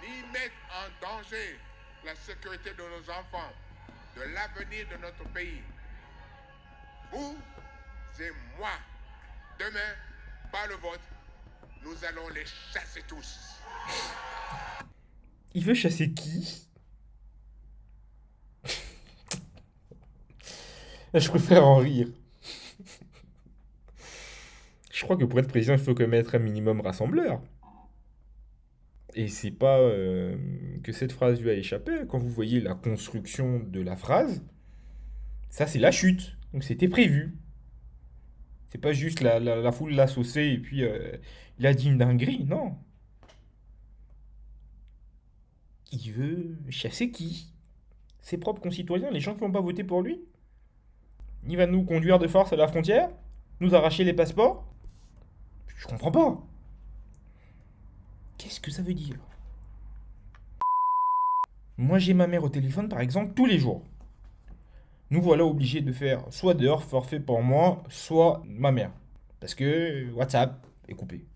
ni mettre en danger la sécurité de nos enfants, de l'avenir de notre pays. Vous et moi, demain, par le vote, nous allons les chasser tous. Il veut chasser qui? Je préfère en rire. Je crois que pour être président, il faut quand même être un minimum rassembleur. Et c'est pas que cette phrase lui a échappé. Quand vous voyez la construction de la phrase, ça c'est la chute. Donc c'était prévu. C'est pas juste la foule l'a saucé et puis il a dit une dinguerie. Non. Il veut chasser qui? Ses propres concitoyens, les gens qui n'ont pas voté pour lui? Il va nous conduire de force à la frontière? Nous arracher les passeports? Je comprends pas. Qu'est-ce que ça veut dire? Moi j'ai ma mère au téléphone par exemple tous les jours. Nous voilà obligés de faire soit dehors forfait pour moi, soit ma mère. Parce que WhatsApp est coupé.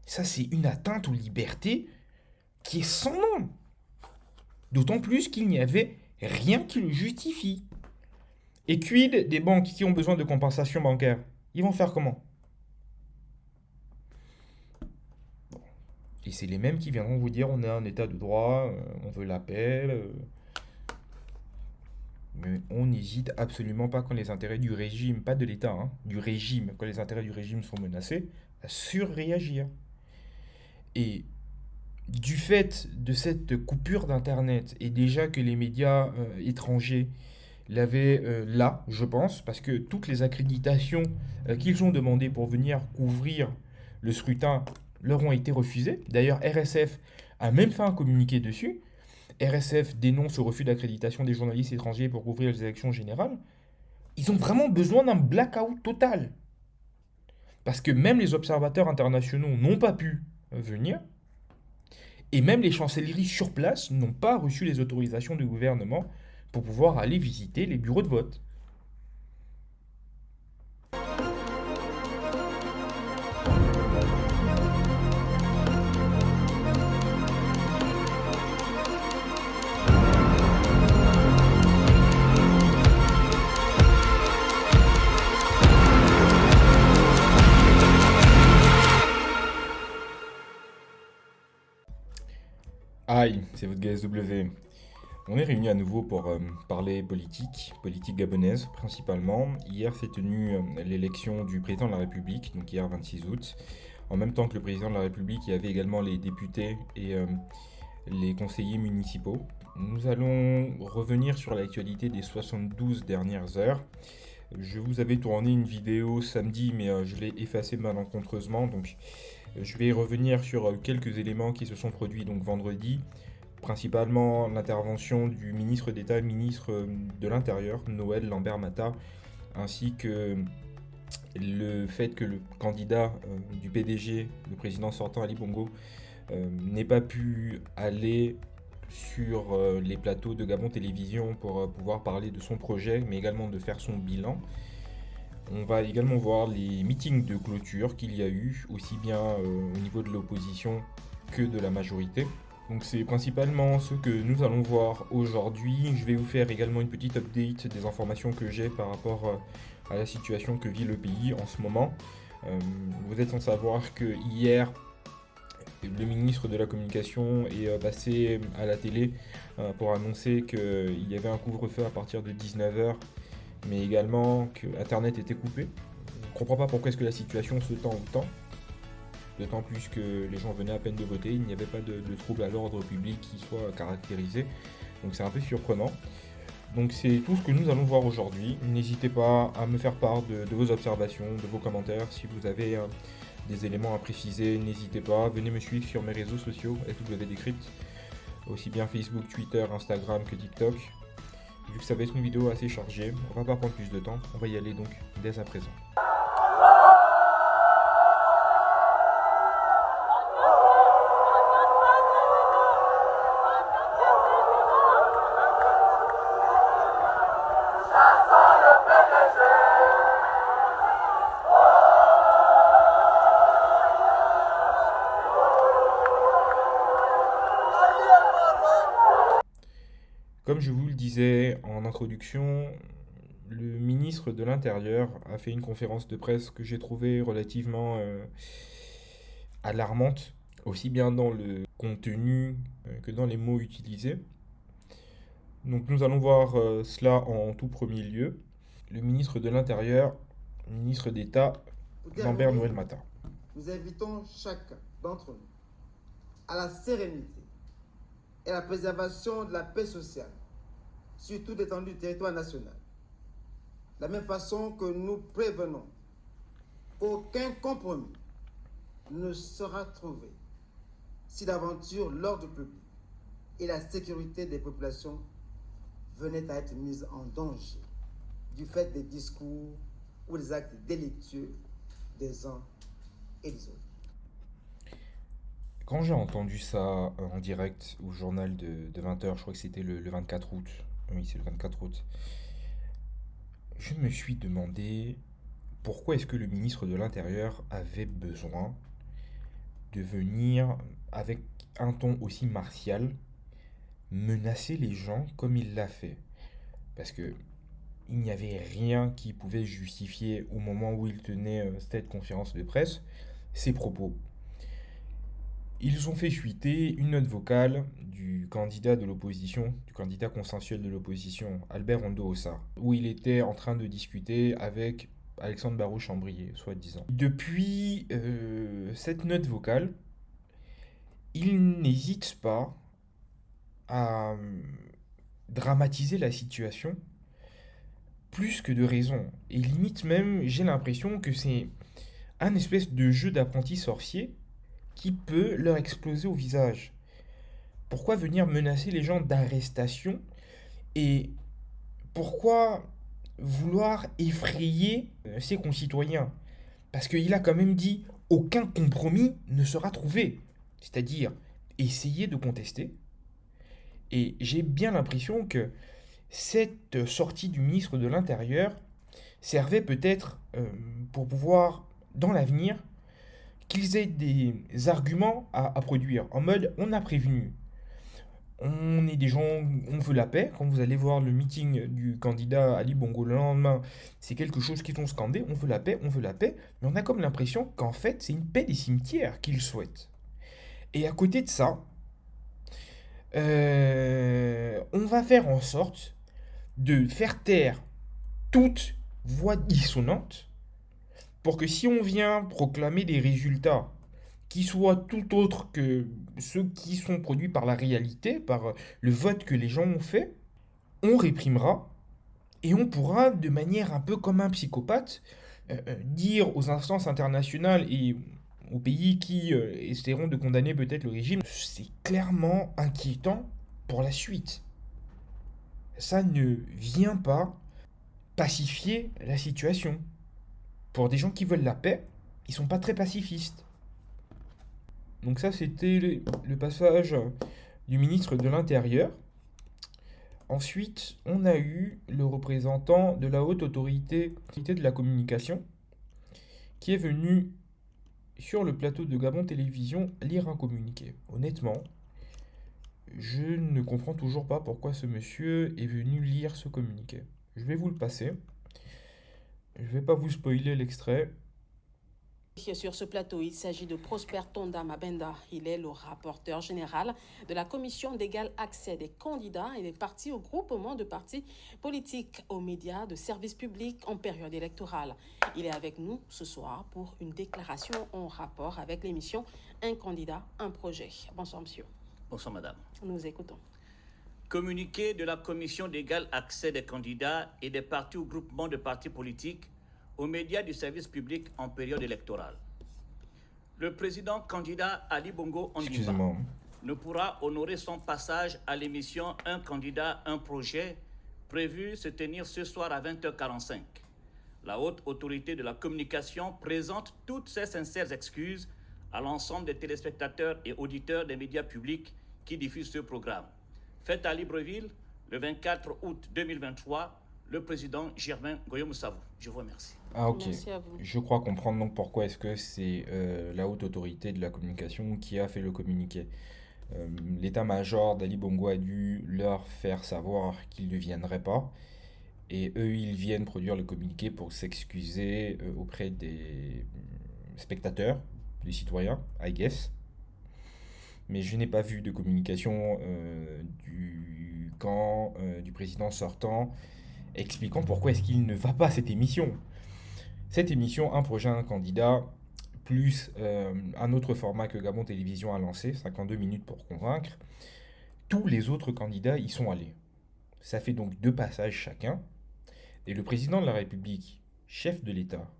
Ça, c'est une atteinte aux libertés qui est sans nom. D'autant plus qu'il n'y avait rien qui le justifie. Et quid des banques qui ont besoin de compensation bancaire? Ils vont faire comment? Et c'est les mêmes qui viendront vous dire on est en état de droit, on veut l'appel. Mais on n'hésite absolument pas quand les intérêts du régime, pas de l'État, hein, du régime, quand les intérêts du régime sont menacés, à surréagir. Et du fait de cette coupure d'Internet, et déjà que les médias étrangers l'avaient là, je pense, parce que toutes les accréditations qu'ils ont demandées pour venir couvrir le scrutin leur ont été refusées. D'ailleurs, RSF a même fait un communiqué dessus. RSF dénonce le refus d'accréditation des journalistes étrangers pour couvrir les élections générales. Ils ont vraiment besoin d'un blackout total. Parce que même les observateurs internationaux n'ont pas pu venir. Et même les chancelleries sur place n'ont pas reçu les autorisations du gouvernement pour pouvoir aller visiter les bureaux de vote. Aïe, c'est votre GSW. On est réunis à nouveau pour parler politique gabonaise principalement. Hier s'est tenue l'élection du président de la République, donc hier 26 août. En même temps que le président de la République, il y avait également les députés et les conseillers municipaux. Nous allons revenir sur l'actualité des 72 dernières heures. Je vous avais tourné une vidéo samedi, mais je l'ai effacée malencontreusement, donc je vais revenir sur quelques éléments qui se sont produits donc vendredi, principalement l'intervention du ministre d'État, ministre de l'Intérieur, Noël Lambert-Mata, ainsi que le fait que le candidat du PDG, le président sortant Ali Bongo, n'ait pas pu aller sur les plateaux de Gabon Télévision pour pouvoir parler de son projet, mais également de faire son bilan. On va également voir les meetings de clôture qu'il y a eu, aussi bien au niveau de l'opposition que de la majorité. Donc c'est principalement ce que nous allons voir aujourd'hui. Je vais vous faire également une petite update des informations que j'ai par rapport à la situation que vit le pays en ce moment. Vous êtes sans savoir que hier, le ministre de la Communication est passé à la télé pour annoncer qu'il y avait un couvre-feu à partir de 19h, mais également que Internet était coupé. On ne comprend pas pourquoi est-ce que la situation se tend autant. D'autant plus que les gens venaient à peine de voter, il n'y avait pas de trouble à l'ordre public qui soit caractérisé. Donc c'est un peu surprenant. Donc c'est tout ce que nous allons voir aujourd'hui. N'hésitez pas à me faire part de vos observations, de vos commentaires. Si vous avez des éléments à préciser, n'hésitez pas. Venez me suivre sur mes réseaux sociaux, SWDecrypt, aussi bien Facebook, Twitter, Instagram que TikTok. Vu que ça va être une vidéo assez chargée, on va pas prendre plus de temps. On va y aller donc dès à présent. Comme je vous le disais en introduction, le ministre de l'Intérieur a fait une conférence de presse que j'ai trouvée relativement alarmante, aussi bien dans le contenu que dans les mots utilisés. Donc nous allons voir cela en tout premier lieu. Le ministre de l'Intérieur, ministre d'État, Lambert Noël Matin. Nous invitons chacun d'entre nous à la sérénité et à la préservation de la paix sociale sur toute l'étendue du territoire national. De la même façon que nous prévenons qu'aucun compromis ne sera trouvé si d'aventure l'ordre public et la sécurité des populations venaient à être mises en danger du fait des discours ou des actes délictueux des uns et des autres. Quand j'ai entendu ça en direct au journal de 20h, je crois que c'était le 24 août, oui c'est le 24 août, je me suis demandé pourquoi est-ce que le ministre de l'Intérieur avait besoin de venir avec un ton aussi martial menacer les gens comme il l'a fait. Parce que il n'y avait rien qui pouvait justifier au moment où il tenait cette conférence de presse ses propos. Ils ont fait fuiter une note vocale du candidat de l'opposition, du candidat consensuel de l'opposition, Albert Ondo-Ossa, où il était en train de discuter avec Alexandre Barrou-Chambrier, soi-disant. Depuis cette note vocale, il n'hésite pas à dramatiser la situation plus que de raison. Et limite même, j'ai l'impression que c'est un espèce de jeu d'apprenti sorcier qui peut leur exploser au visage. Pourquoi venir menacer les gens d'arrestation et pourquoi vouloir effrayer ses concitoyens? Parce qu'il a quand même dit aucun compromis ne sera trouvé. C'est-à-dire essayer de contester. Et j'ai bien l'impression que cette sortie du ministre de l'Intérieur servait peut-être pour pouvoir, dans l'avenir, qu'ils aient des arguments à produire. En mode, on a prévenu. On est des gens, on veut la paix. Quand vous allez voir le meeting du candidat Ali Bongo le lendemain, c'est quelque chose qu'ils ont scandé. On veut la paix, on veut la paix. Mais on a comme l'impression qu'en fait, c'est une paix des cimetières qu'ils souhaitent. Et à côté de ça, on va faire en sorte de faire taire toute voix dissonante pour que si on vient proclamer des résultats qui soient tout autres que ceux qui sont produits par la réalité, par le vote que les gens ont fait, on réprimera et on pourra, de manière un peu comme un psychopathe, dire aux instances internationales et aux pays qui essaieront de condamner peut-être le régime, c'est clairement inquiétant pour la suite. Ça ne vient pas pacifier la situation. Pour des gens qui veulent la paix, ils sont pas très pacifistes. Donc ça, c'était le passage du ministre de l'Intérieur. Ensuite, on a eu le représentant de la haute autorité de la communication qui est venu sur le plateau de Gabon Télévision lire un communiqué. Honnêtement, je ne comprends toujours pas pourquoi ce monsieur est venu lire ce communiqué. Je vais vous le passer. Je ne vais pas vous spoiler l'extrait. Sur ce plateau, il s'agit de Prosper Tonda Mabenda. Il est le rapporteur général de la commission d'égal accès des candidats et des partis au groupement de partis politiques aux médias de services publics en période électorale. Il est avec nous ce soir pour une déclaration en rapport avec l'émission Un candidat, un projet. Bonsoir, monsieur. Bonsoir, madame. Nous écoutons. Communiqué de la commission d'égal accès des candidats et des partis au groupement de partis politiques aux médias du service public en période électorale. Le président candidat Ali Bongo Ondimba ne pourra honorer son passage à l'émission Un candidat, un projet, prévu se tenir ce soir à 20h45. La haute autorité de la communication présente toutes ses sincères excuses à l'ensemble des téléspectateurs et auditeurs des médias publics qui diffusent ce programme. Fait à Libreville, le 24 août 2023, le président Germain Goyomoussavou. Je vous remercie. Ah ok, Merci à vous. je crois comprendre donc pourquoi est-ce que c'est la haute autorité de la communication qui a fait le communiqué. L'état-major d'Ali Bongo a dû leur faire savoir qu'ils ne viendraient pas. Et eux, ils viennent produire le communiqué pour s'excuser auprès des spectateurs, des citoyens, I guess. Mais je n'ai pas vu de communication du camp du président sortant expliquant pourquoi est-ce qu'il ne va pas à cette émission. Cette émission, un projet, un candidat, plus un autre format que Gabon Télévision a lancé, 52 minutes pour convaincre, tous les autres candidats y sont allés. Ça fait donc 2 passages chacun. Et le président de la République, chef de l'État,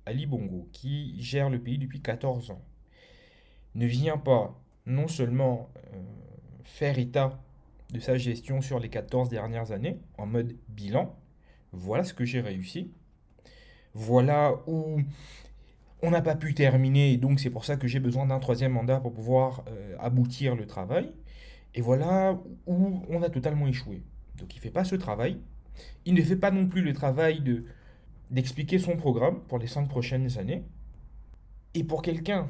Ali Bongo, qui gère le pays depuis 14 ans, ne vient pas non seulement faire état de sa gestion sur les 14 dernières années, en mode bilan, voilà ce que j'ai réussi, voilà où on n'a pas pu terminer, et donc c'est pour ça que j'ai besoin d'un 3e mandat pour pouvoir aboutir le travail, et voilà où on a totalement échoué. Donc il ne fait pas ce travail, il ne fait pas non plus le travail d'expliquer son programme pour les 5 prochaines années, et pour quelqu'un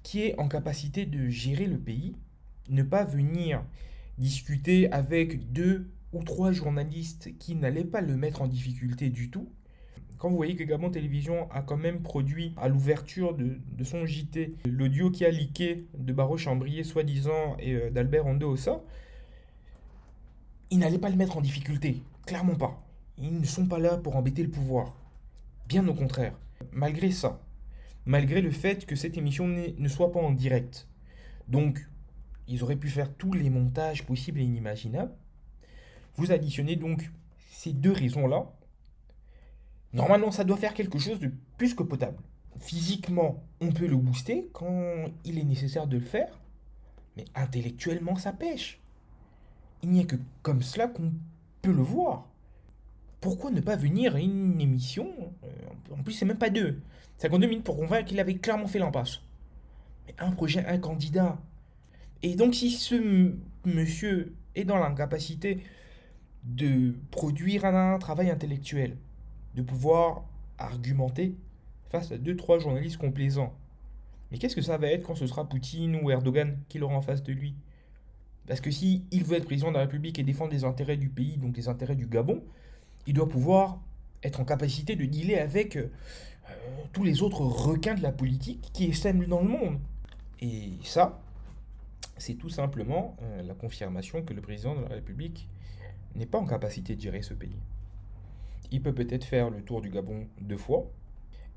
qui est en capacité de gérer le pays, ne pas venir discuter avec 2 ou 3 journalistes qui n'allaient pas le mettre en difficulté du tout. Quand vous voyez que Gabon Télévision a quand même produit à l'ouverture de son JT l'audio qui a leaké de Baro Chambrier soi-disant et d'Albert Ondo-Ossa, ils n'allaient pas le mettre en difficulté, clairement pas. Ils ne sont pas là pour embêter le pouvoir. Bien au contraire. Malgré ça, malgré le fait que cette émission ne soit pas en direct. Donc, ils auraient pu faire tous les montages possibles et inimaginables. Vous additionnez donc ces 2 raisons-là. Normalement, ça doit faire quelque chose de plus que potable. Physiquement, on peut le booster quand il est nécessaire de le faire. Mais intellectuellement, ça pêche. Il n'y a que comme cela qu'on peut le voir. Pourquoi ne pas venir à une émission en plus, c'est même pas 2. 52 minutes pour convaincre qu'il avait clairement fait l'impasse. Mais un projet, un candidat. Et donc, si ce monsieur est dans l'incapacité de produire un travail intellectuel, de pouvoir argumenter face à 2-3 journalistes complaisants, mais qu'est-ce que ça va être quand ce sera Poutine ou Erdogan qui l'aura en face de lui? Parce que si il veut être président de la République et défendre les intérêts du pays, donc les intérêts du Gabon, il doit pouvoir être en capacité de dealer avec tous les autres requins de la politique qui essaiment dans le monde. Et ça, c'est tout simplement la confirmation que le président de la République n'est pas en capacité de gérer ce pays. Il peut peut-être faire le tour du Gabon 2 fois,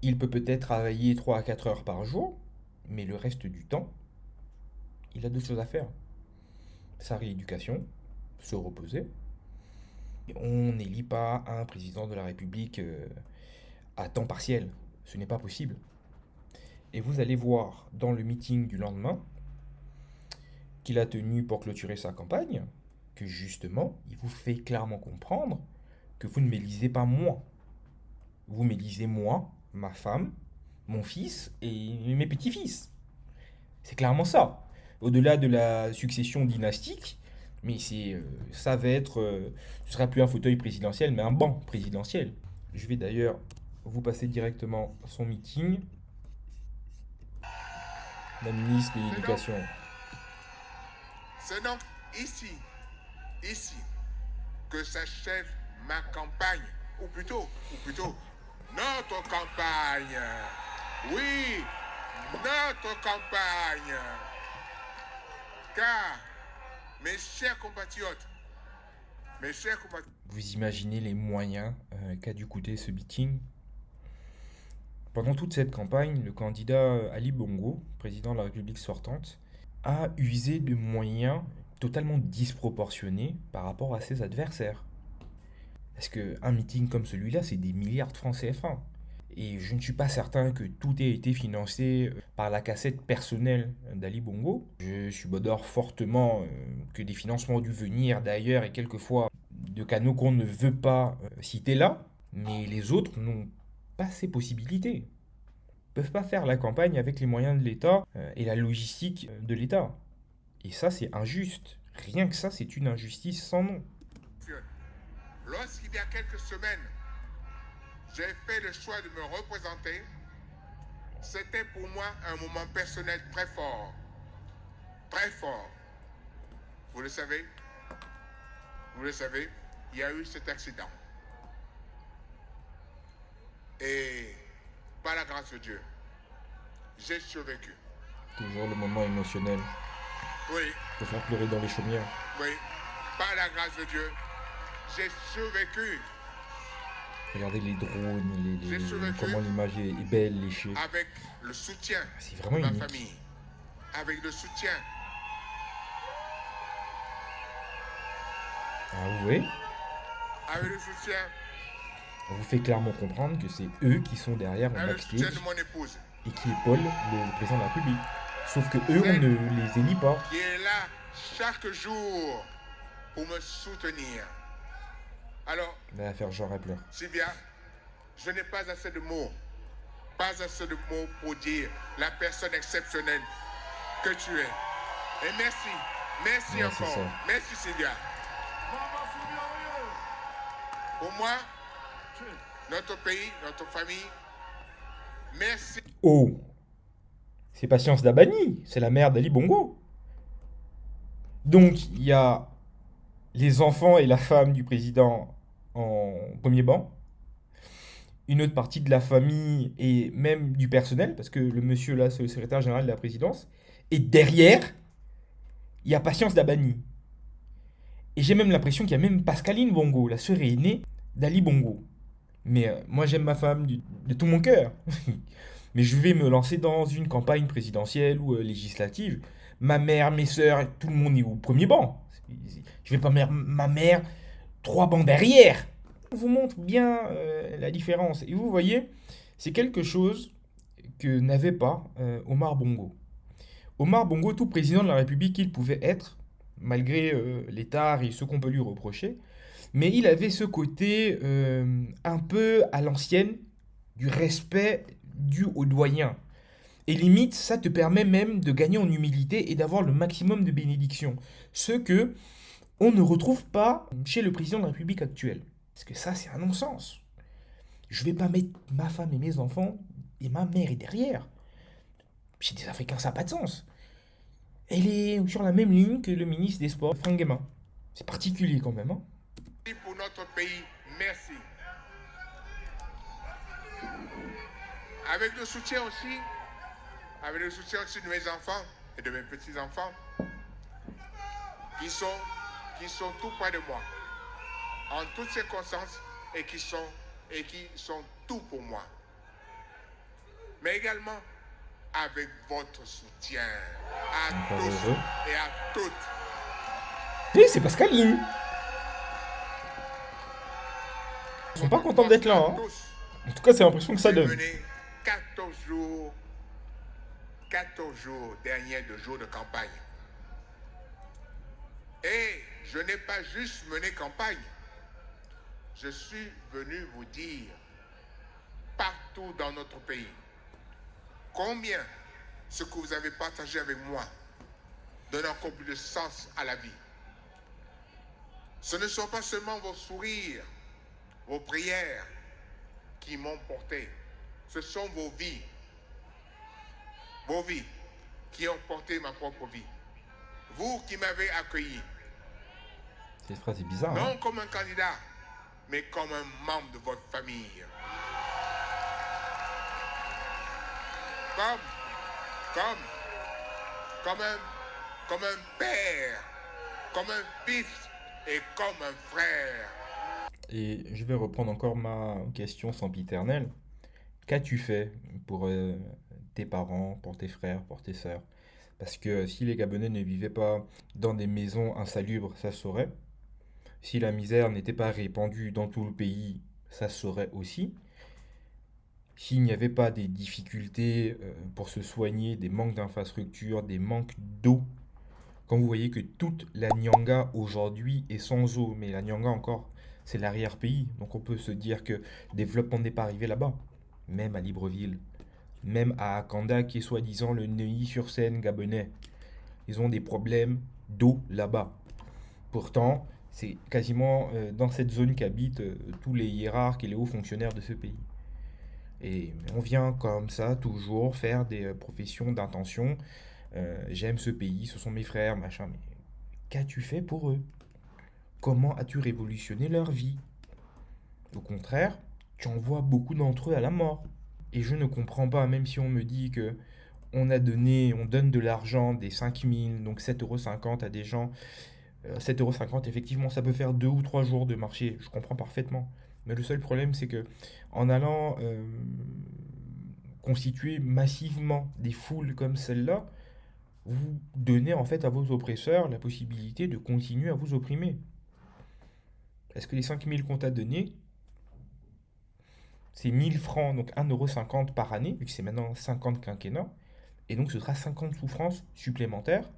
il peut peut-être travailler 3 à 4 heures par jour, mais le reste du temps, il a d'autres choses à faire. Sa rééducation, se reposer. On n'élit pas un président de la République à temps partiel. Ce n'est pas possible. Et vous allez voir dans le meeting du lendemain qu'il a tenu pour clôturer sa campagne, que justement, il vous fait clairement comprendre que vous ne m'élisez pas moi. Vous m'élisez moi, ma femme, mon fils et mes petits-fils. C'est clairement ça. Au-delà de la succession dynastique, mais ça va être, ce sera plus un fauteuil présidentiel, mais un banc présidentiel. Je vais d'ailleurs vous passer directement son meeting. La ministre de l'Éducation. C'est donc ici, que s'achève ma campagne, ou plutôt, notre campagne. Oui, notre campagne. Car, mes chers compatriotes, vous imaginez les moyens qu'a dû coûter ce meeting? Pendant toute cette campagne, le candidat Ali Bongo, président de la République sortante, a usé de moyens totalement disproportionnés par rapport à ses adversaires. Parce qu'un meeting comme celui-là, c'est des milliards de francs CFA. Et je ne suis pas certain que tout ait été financé par la cassette personnelle d'Ali Bongo. Je subodore fortement que des financements ont dû venir d'ailleurs et quelquefois de canaux qu'on ne veut pas citer là. Mais les autres n'ont pas ces possibilités. Ils ne peuvent pas faire la campagne avec les moyens de l'État et la logistique de l'État. Et ça, c'est injuste. Rien que ça, c'est une injustice sans nom. Lorsqu'il y a quelques semaines, j'ai fait le choix de me représenter, c'était pour moi un moment personnel très fort. Très fort. vous le savez, il y a eu cet accident. Et par la grâce de Dieu, j'ai survécu. Toujours le moment émotionnel. Oui, Pour faire pleurer dans les chaumières. oui, par la grâce de Dieu, j'ai survécu Regardez les drones, J'ai survécu. comment l'image est belle, léchée. avec le soutien C'est vraiment de ma unique. famille, avec le soutien, Ah oui, avec le soutien, on vous fait clairement comprendre que c'est eux qui sont derrière en avec le soutien backstage de mon épouse, et qui épaulent le président de la République. Sauf que eux, on ne les élit pas. qui est là chaque jour pour me soutenir. Alors, Elle va faire genre elle pleure. Sylvia, je n'ai pas assez de mots, pour dire la personne exceptionnelle que tu es. Et merci, merci Ouais, c'est encore, ça. merci Sylvia. Pour moi, notre pays, notre famille, merci. Oh, c'est Patience Dabani, c'est la mère d'Ali Bongo. Donc, il y a les enfants et la femme du président en premier banc. Une autre partie de la famille et même du personnel, parce que le monsieur là, c'est le secrétaire général de la présidence. Et derrière, il y a Patience Dabani. Et j'ai même l'impression qu'il y a même Pascaline Bongo, la sœur aînée d'Ali Bongo. Mais moi, j'aime ma femme de tout mon cœur. Mais je vais me lancer dans une campagne présidentielle ou législative. Ma mère, mes sœurs, tout le monde est au premier banc. Je vais pas mettre ma mère 3 bancs derrière. On vous montre bien la différence. Et vous voyez, c'est quelque chose que n'avait pas Omar Bongo. Omar Bongo, tout président de la République qu'il pouvait être, malgré les tares et ce qu'on peut lui reprocher, mais il avait ce côté un peu à l'ancienne du respect dû aux doyens. Et limite, ça te permet même de gagner en humilité et d'avoir le maximum de bénédictions. Ce que on ne retrouve pas chez le président de la République actuel. Parce que ça, c'est un non-sens. Je vais pas mettre ma femme et mes enfants et ma mère est derrière. Chez des Africains, ça n'a pas de sens. Elle est sur la même ligne que le ministre des Sports, Franck Guémin. C'est particulier quand même, hein. Pour notre pays, merci. Avec le soutien aussi de mes enfants et de mes petits-enfants qui sont tout près de moi, en toutes circonstances, et qui sont tout pour moi. Mais également avec votre soutien à Encore tous heureux. et à toutes. Oui, c'est Pascaline. Ils sont pas contents d'être là, hein. En tout cas, c'est l'impression que ça J'ai donne. mené 14 jours derniers de jours de campagne. Et je n'ai pas juste mené campagne. Je suis venu vous dire, partout dans notre pays, combien ce que vous avez partagé avec moi donne encore plus de sens à la vie. Ce ne sont pas seulement vos sourires, vos prières qui m'ont porté. Ce sont vos vies qui ont porté ma propre vie. Vous qui m'avez accueilli, Cette phrase est bizarre, hein. non comme un candidat, mais comme un membre de votre famille. Comme un père, comme un fils et comme un frère. Et je vais reprendre encore ma question sempiternelle. Qu'as-tu fait pour tes parents, pour tes frères, pour tes sœurs? Parce que si les Gabonais ne vivaient pas dans des maisons insalubres, ça se saurait. Si la misère n'était pas répandue dans tout le pays, ça se saurait aussi. S'il n'y avait pas des difficultés pour se soigner, des manques d'infrastructures, des manques d'eau, quand vous voyez que toute la Nyanga aujourd'hui est sans eau, mais la Nyanga encore, c'est l'arrière-pays, donc on peut se dire que le développement n'est pas arrivé là-bas, même à Libreville, même à Akanda, qui est soi-disant le Neuilly-sur-Seine gabonais. Ils ont des problèmes d'eau là-bas. Pourtant, c'est quasiment dans cette zone qu'habitent tous les hiérarques et les hauts fonctionnaires de ce pays. Et on vient comme ça toujours faire des professions d'intention. J'aime ce pays, ce sont mes frères, machin. Mais qu'as-tu fait pour eux? Comment as-tu révolutionné leur vie? Au contraire, tu envoies beaucoup d'entre eux à la mort. Et je ne comprends pas, même si on me dit que on donne de l'argent, des 5 000, donc 7,50 € à des gens. 7,50 €, effectivement, ça peut faire 2 ou 3 jours de marché, je comprends parfaitement. Mais le seul problème, c'est que en allant constituer massivement des foules comme celle-là, vous donnez en fait à vos oppresseurs la possibilité de continuer à vous opprimer. Est-ce que les 5 000 qu'on t'a donnés, c'est 1 000 francs, donc 1,50 € par année, vu que c'est maintenant 50 quinquennats, et donc ce sera 50 souffrances supplémentaires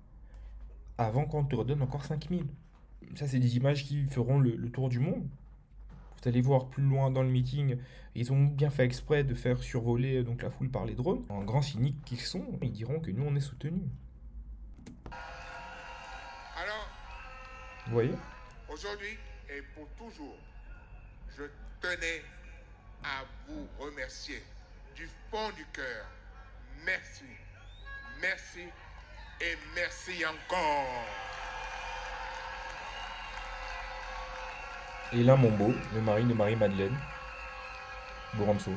avant qu'on te redonne encore 5 000. Ça, c'est des images qui feront le tour du monde. Vous allez voir plus loin dans le meeting, ils ont bien fait exprès de faire survoler donc la foule par les drones. En grands cyniques qu'ils sont, ils diront que nous, on est soutenus. Alors, Vous voyez? aujourd'hui et pour toujours, je tenais à vous remercier du fond du cœur. Merci, merci et merci encore. Et là, Mombo, le mari de Marie-Madeleine Bouramso,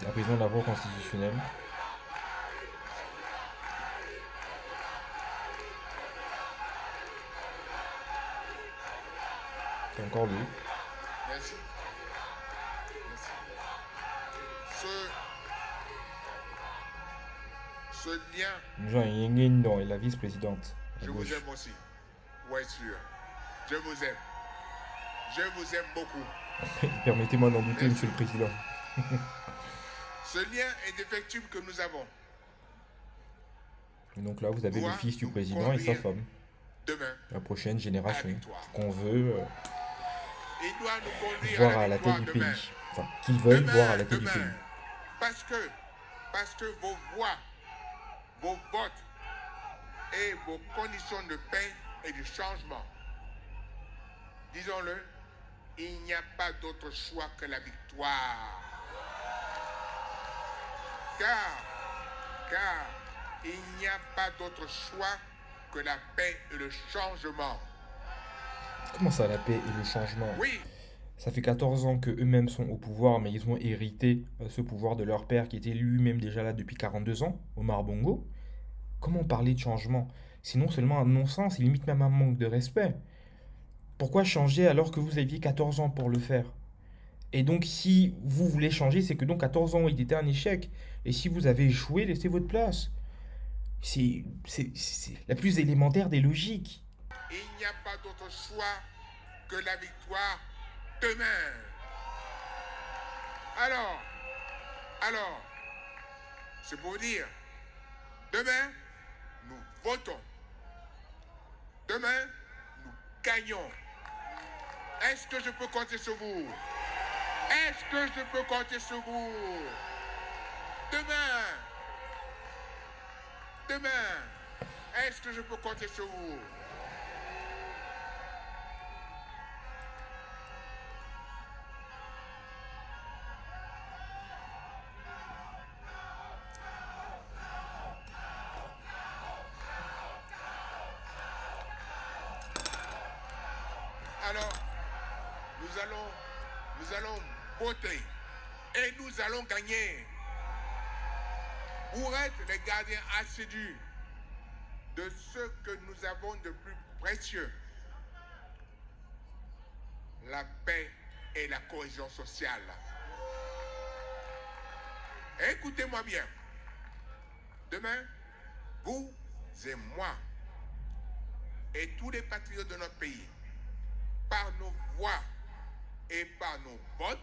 la présidente de la Cour constitutionnelle. C'est encore lui. Merci. Merci. Ce lien, Jean Yengendon est la vice-présidente à je vous gauche. aime aussi. Ouais, sûr. Je vous aime. Je vous aime beaucoup. Permettez-moi d'en douter, Monsieur le Président. Ce lien indéfectible que nous avons Et donc là, vous avez le doit fils du nous président et sa conduire femme, demain la prochaine à la génération, victoire. qu'on veut Il doit nous conduire voir à à la la tête victoire du demain. pays. Enfin, qu'ils veulent voir à la tête du Demain. pays. Parce que vos voix, vos votes et vos conditions de paix et de changement, disons-le, il n'y a pas d'autre choix que la victoire. Car il n'y a pas d'autre choix que la paix et le changement. Comment ça, la paix et le changement? Oui, Ça fait 14 ans qu'eux-mêmes sont au pouvoir, mais ils ont hérité ce pouvoir de leur père qui était lui-même déjà là depuis 42 ans, Omar Bongo. Comment parler de changement? C'est non seulement un non-sens, limite même un manque de respect. Pourquoi changer alors que vous aviez 14 ans pour le faire? Et donc si vous voulez changer, c'est que donc 14 ans il était un échec. Et si vous avez échoué, laissez votre place. C'est la plus élémentaire des logiques. il n'y a pas d'autre choix que la victoire demain. Alors, c'est pour vous dire, demain, nous votons. Demain, nous gagnons. Est-ce que je peux compter sur vous? Est-ce que je peux compter sur vous? Demain, est-ce que je peux compter sur vous? Alors, nous allons voter et nous allons gagner pour être les gardiens assidus de ce que nous avons de plus précieux, la paix et la cohésion sociale. Écoutez-moi bien. Demain, vous et moi et tous les patriotes de notre pays, par nos voix et par nos votes,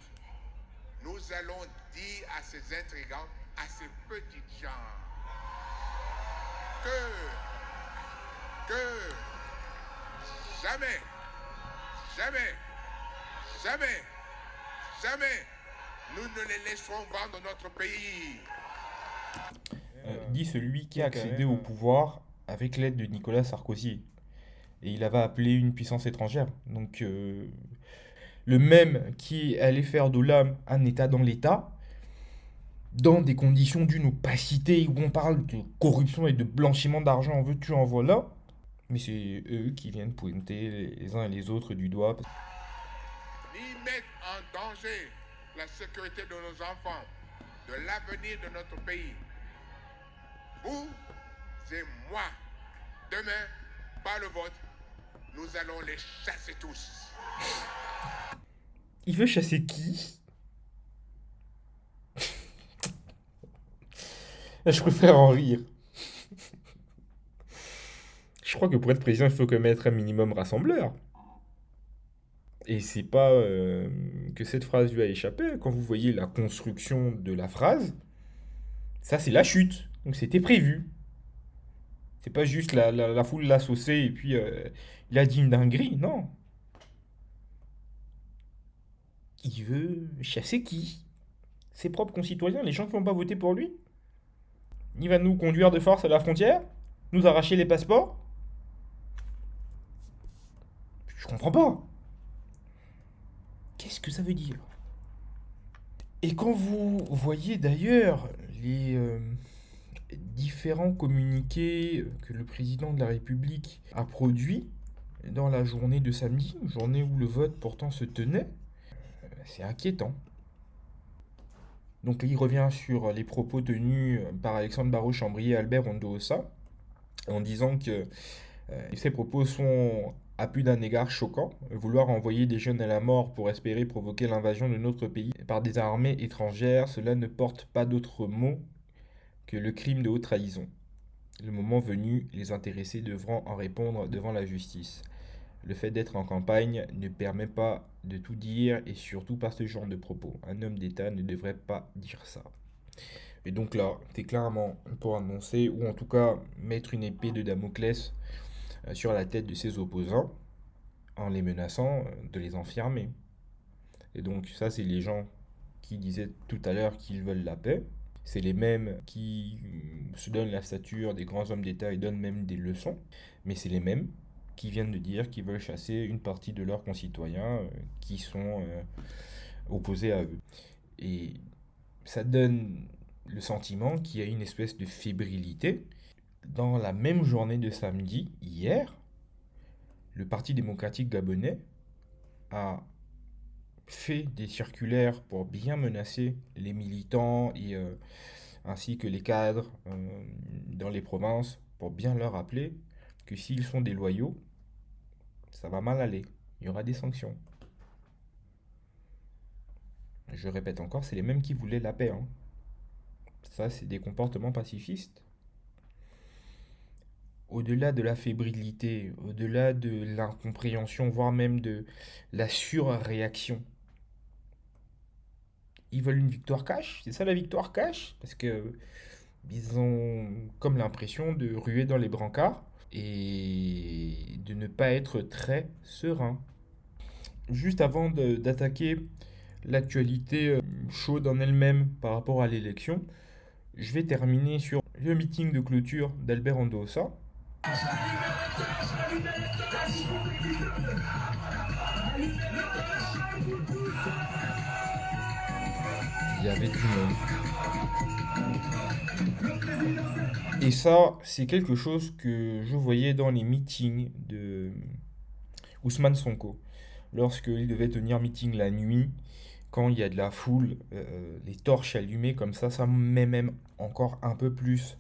nous allons dire à ces intrigants, à ces petites gens, que jamais, nous ne les laisserons vendre notre pays. Dit celui qui a accédé au pouvoir avec l'aide de Nicolas Sarkozy. Et il avait appelé une puissance étrangère. Donc le même qui allait faire de l'âme un État dans l'État, dans des conditions d'une opacité où on parle de corruption et de blanchiment d'argent, en veux-tu, en voilà. Mais c'est eux qui viennent pointer les uns et les autres du doigt. Ni mettre en danger la sécurité de nos enfants, de l'avenir de notre pays. Vous et moi, demain, par le vote, nous allons les chasser tous. Il veut chasser qui? Je préfère en rire. Je crois que pour être président, il faut quand même être un minimum rassembleur. Et c'est pas que cette phrase lui a échappé. Quand vous voyez la construction de la phrase, ça c'est la chute. Donc c'était prévu. C'est pas juste la foule l'a saucé et puis il a dit une dinguerie. Non. Il veut chasser qui? Ses propres concitoyens, les gens qui n'ont pas voté pour lui? Il va nous conduire de force à la frontière? Nous arracher les passeports? Je comprends pas. Qu'est-ce que ça veut dire? Et quand vous voyez d'ailleurs les différents communiqués que le président de la République a produits dans la journée de samedi, journée où le vote pourtant se tenait, c'est inquiétant. Donc il revient sur les propos tenus par Alexandre Barraud-Chambrier et Albert Ondoosa, en disant que ces propos sont à plus d'un égard choquants. Vouloir envoyer des jeunes à la mort pour espérer provoquer l'invasion de notre pays par des armées étrangères, cela ne porte pas d'autre mot que le crime de haute trahison. Le moment venu, les intéressés devront en répondre devant la justice. Le fait d'être en campagne ne permet pas de tout dire et surtout pas ce genre de propos. Un homme d'État ne devrait pas dire ça. Et donc là, c'est clairement pour annoncer, ou en tout cas mettre une épée de Damoclès sur la tête de ses opposants en les menaçant de les enfermer. Et donc ça, c'est les gens qui disaient tout à l'heure qu'ils veulent la paix. C'est les mêmes qui se donnent la stature des grands hommes d'État et donnent même des leçons. Mais c'est les mêmes qui viennent de dire qu'ils veulent chasser une partie de leurs concitoyens qui sont opposés à eux. Et ça donne le sentiment qu'il y a une espèce de fébrilité. Dans la même journée de samedi, hier, le Parti démocratique gabonais a fait des circulaires pour bien menacer les militants et ainsi que les cadres dans les provinces, pour bien leur rappeler que s'ils sont déloyaux, ça va mal aller. Il y aura des sanctions. Je répète encore, c'est les mêmes qui voulaient la paix. Hein. Ça, c'est des comportements pacifistes. Au-delà de la fébrilité, au-delà de l'incompréhension, voire même de la surréaction, ils veulent une victoire cash. C'est ça la victoire cash? Parce que ils ont comme l'impression de ruer dans les brancards et de ne pas être très serein. Juste avant d'attaquer l'actualité chaude en elle-même par rapport à l'élection, je vais terminer sur le meeting de clôture d'Albert Ondoosa. Il y avait du monde. Et ça, c'est quelque chose que je voyais dans les meetings de Ousmane Sonko. Lorsqu'il devait tenir meeting la nuit, quand il y a de la foule, les torches allumées comme ça met même encore un peu plus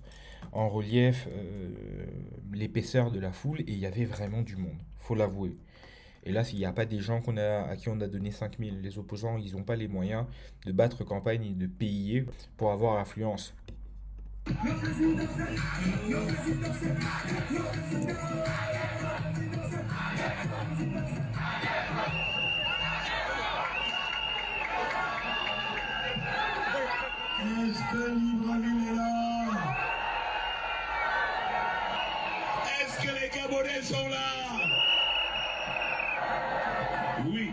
en relief l'épaisseur de la foule, et il y avait vraiment du monde, faut l'avouer. Et là, il n'y a pas des gens à qui on a donné 5000. Les opposants, ils n'ont pas les moyens de battre campagne et de payer pour avoir affluence. Est-ce que Libreville est là? Est-ce que les Gabonais sont là? Oui.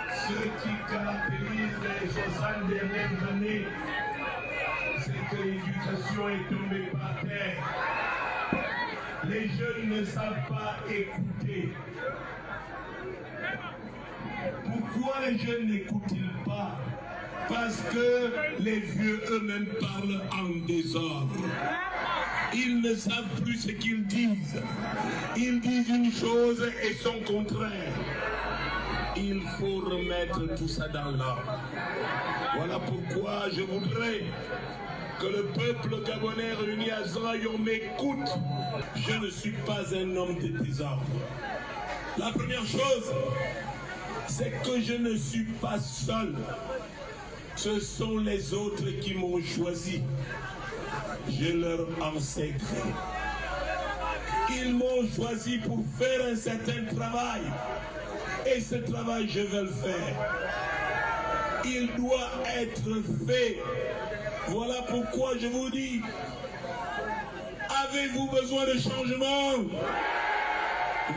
Ce qui caractérise les 60 dernières années, c'est que l'éducation est tombée par terre. Les jeunes ne savent pas écouter. Pourquoi les jeunes n'écoutent-ils pas? Parce que les vieux eux-mêmes parlent en désordre. Ils ne savent plus ce qu'ils disent. Ils disent une chose et son contraire. Il faut remettre tout ça dans l'ordre. Voilà pourquoi je voudrais que le peuple gabonais réuni à Zaïon m'écoute. Je ne suis pas un homme de désordre. La première chose, c'est que je ne suis pas seul. Ce sont les autres qui m'ont choisi. Je leur en sais gré. Ils m'ont choisi pour faire un certain travail. Et ce travail, je vais le faire. Il doit être fait. Voilà pourquoi je vous dis, avez-vous besoin de changement?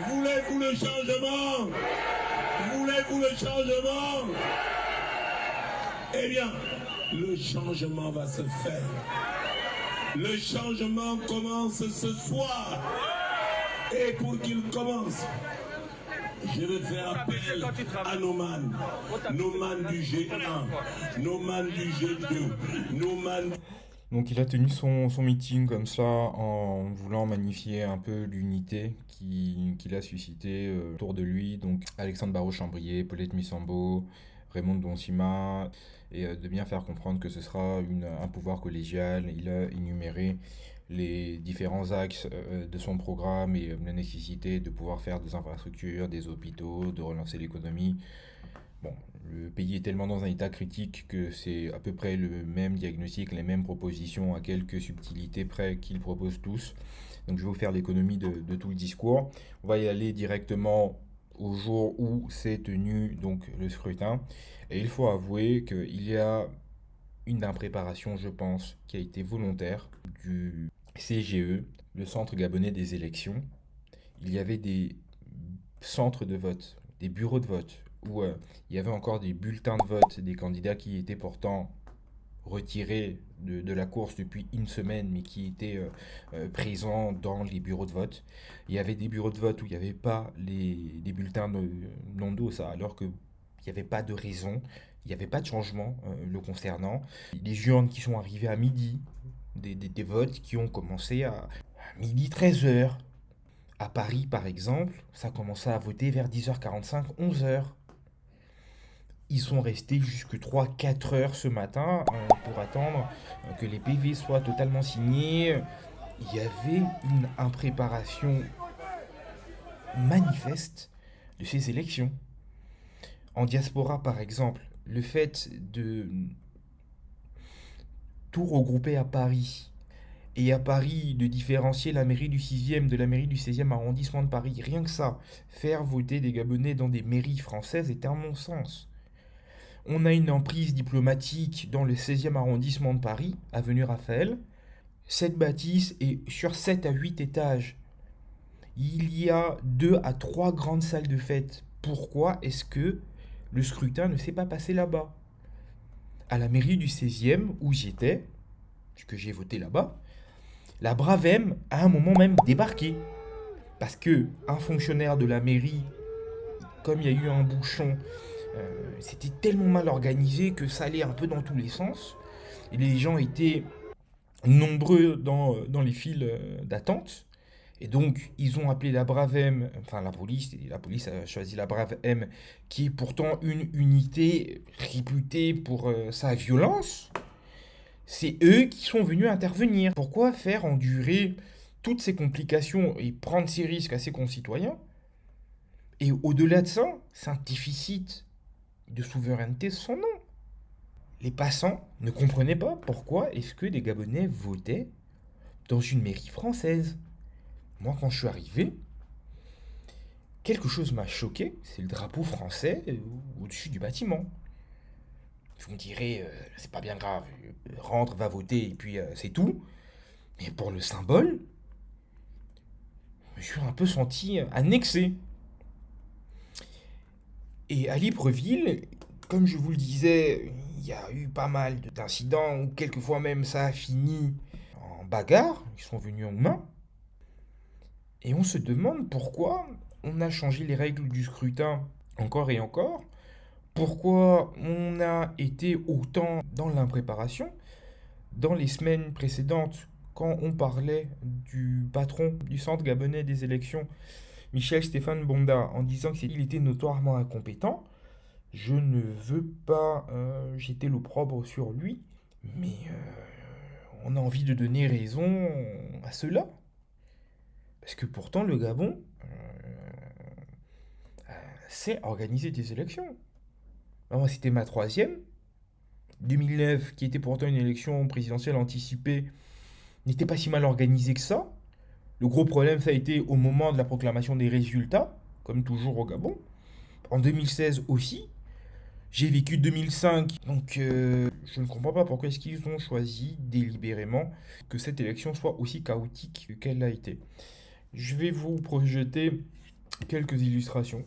Voulez-vous le changement? Voulez-vous le changement? Eh bien, le changement va se faire. Le changement commence ce soir. Et pour qu'il commence, je vais faire appel à nos man du G1, nos man du G2, nos man... Donc il a tenu son meeting comme ça en voulant magnifier un peu l'unité qu'il a suscité autour de lui. Donc Alexandre Barraud-Chambrier, Paulette Missambo, Raymond Donsima, et de bien faire comprendre que ce sera un pouvoir collégial. Il a énuméré les différents axes de son programme et la nécessité de pouvoir faire des infrastructures, des hôpitaux, de relancer l'économie. Bon, le pays est tellement dans un état critique que c'est à peu près le même diagnostic, les mêmes propositions à quelques subtilités près qu'ils proposent tous. Donc je vais vous faire l'économie de tout le discours. On va y aller directement au jour où s'est tenu donc le scrutin. Et il faut avouer qu'il y a une impréparation, je pense, qui a été volontaire du CGE, le Centre Gabonais des élections. Il y avait des centres de vote, des bureaux de vote, où il y avait encore des bulletins de vote des candidats qui étaient pourtant retirés de la course depuis une semaine, mais qui étaient présents dans les bureaux de vote. Il y avait des bureaux de vote où il n'y avait pas des bulletins non-dos, alors qu'il n'y avait pas de raison, il n'y avait pas de changement le concernant. Les urnes qui sont arrivées à midi, des votes qui ont commencé à midi 13h. À Paris, par exemple, ça commençait à voter vers 10h45, 11h. Ils sont restés jusque 3-4 heures ce matin pour attendre que les PV soient totalement signés. Il y avait une impréparation manifeste de ces élections. En diaspora, par exemple, le fait de tout regrouper à Paris, et à Paris de différencier la mairie du 6e de la mairie du 16e arrondissement de Paris, rien que ça, faire voter des Gabonais dans des mairies françaises est un non-sens. On a une emprise diplomatique dans le 16e arrondissement de Paris, avenue Raphaël. Cette bâtisse est sur 7 à 8 étages. Il y a 2 à 3 grandes salles de fête. Pourquoi est-ce que le scrutin ne s'est pas passé là-bas? À la mairie du 16e, où j'étais, puisque j'ai voté là-bas, la Bravem a un moment même débarqué. Parce que un fonctionnaire de la mairie, comme il y a eu un bouchon, c'était tellement mal organisé que ça allait un peu dans tous les sens. Et les gens étaient nombreux dans les files d'attente. Et donc, ils ont appelé la Bravem, enfin la police a choisi la Bravem, qui est pourtant une unité réputée pour sa violence. C'est eux qui sont venus intervenir. Pourquoi faire endurer toutes ces complications et prendre ces risques à ses concitoyens? Et au-delà de ça, c'est un déficit de souveraineté sans nom. Les passants ne comprenaient pas pourquoi est-ce que des Gabonais votaient dans une mairie française. Moi, quand je suis arrivé, quelque chose m'a choqué, c'est le drapeau français au-dessus du bâtiment. Vous me direz, c'est pas bien grave, rentre, va voter, et puis c'est tout. Mais pour le symbole, je me suis un peu senti annexé. Et à Libreville, comme je vous le disais, il y a eu pas mal d'incidents, où quelquefois même ça a fini en bagarre, ils sont venus en main. Et on se demande pourquoi on a changé les règles du scrutin encore et encore, Pourquoi on a été autant dans l'impréparation? Dans les semaines précédentes, quand on parlait du patron du Centre gabonais des élections, Michel Stéphane Bonda, en disant qu'il était notoirement incompétent, je ne veux pas jeter l'opprobre sur lui, mais on a envie de donner raison à cela. Parce que pourtant, le Gabon sait organiser des élections. Moi, c'était ma troisième. 2009, qui était pourtant une élection présidentielle anticipée, n'était pas si mal organisée que ça. Le gros problème, ça a été au moment de la proclamation des résultats, comme toujours au Gabon. En 2016 aussi. J'ai vécu 2005, donc je ne comprends pas pourquoi est-ce qu'ils ont choisi délibérément que cette élection soit aussi chaotique qu'elle l'a été. Je vais vous projeter quelques illustrations.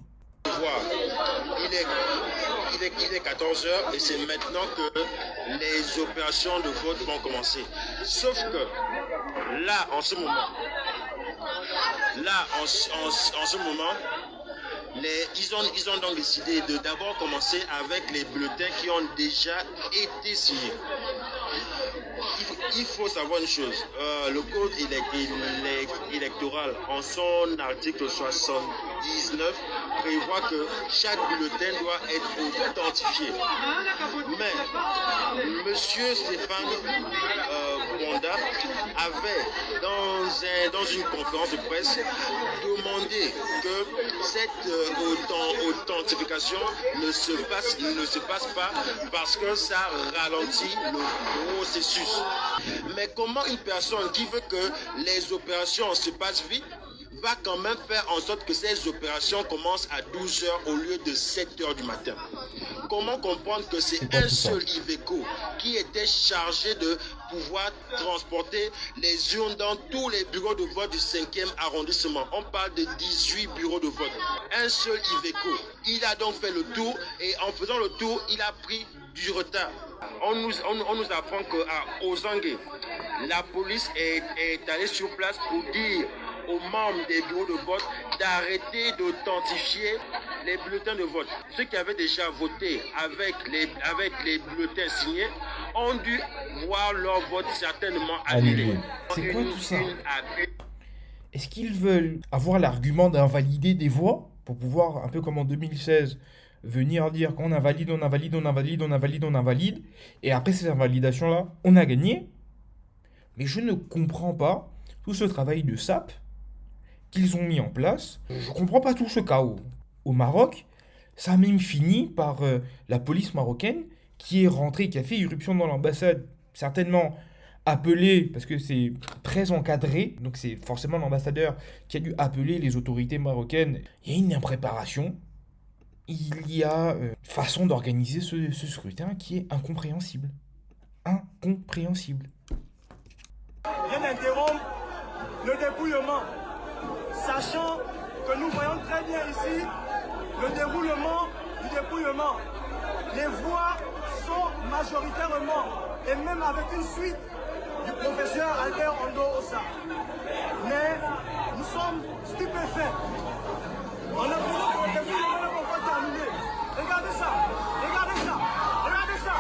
Il est 14 heures et c'est maintenant que les opérations de vote vont commencer. Sauf que là, en ce moment, ils ont donc décidé de d'abord commencer avec les bulletins qui ont déjà été signés. Il faut savoir une chose, le code électoral en son article 79 prévoit que chaque bulletin doit être authentifié. Mais Monsieur Stéphane Bonda avait dans une conférence de presse demandé que cette authentification ne se passe pas parce que ça ralentit le processus. Mais comment une personne qui veut que les opérations se passent vite va quand même faire en sorte que ces opérations commencent à 12 heures au lieu de 7 heures du matin? Comment comprendre que c'est un seul Iveco qui était chargé de pouvoir transporter les urnes dans tous les bureaux de vote du 5e arrondissement? On parle de 18 bureaux de vote. Un seul Iveco. Il a donc fait le tour et en faisant le tour, il a pris du retard. On nous apprend qu'à Ozangue, la police est allée sur place pour dire aux membres des bureaux de vote d'arrêter d'authentifier les bulletins de vote. Ceux qui avaient déjà voté avec les bulletins signés ont dû voir leur vote certainement annulé. C'est quoi tout ça? Est-ce qu'ils veulent avoir l'argument d'invalider des voix pour pouvoir, un peu comme en 2016, venir dire qu'on invalide, et après ces invalidations-là, on a gagné? Mais je ne comprends pas tout ce travail de sape qu'ils ont mis en place. Je comprends pas tout ce chaos. Au Maroc, ça a même fini par la police marocaine qui est rentrée, qui a fait irruption dans l'ambassade, certainement appelée, parce que c'est très encadré, donc c'est forcément l'ambassadeur qui a dû appeler les autorités marocaines. Il y a une impréparation, il y a une façon d'organiser ce scrutin qui est incompréhensible. Incompréhensible. Vient d'interrompre le dépouillement, sachant que nous voyons très bien ici le déroulement du dépouillement. Les voix sont majoritairement, et même avec une suite du professeur Albert Ondo Ossa. Mais nous sommes stupéfaits. On a besoin que le dépouillement ne peut pas terminer. Regardez ça, regardez ça, regardez ça,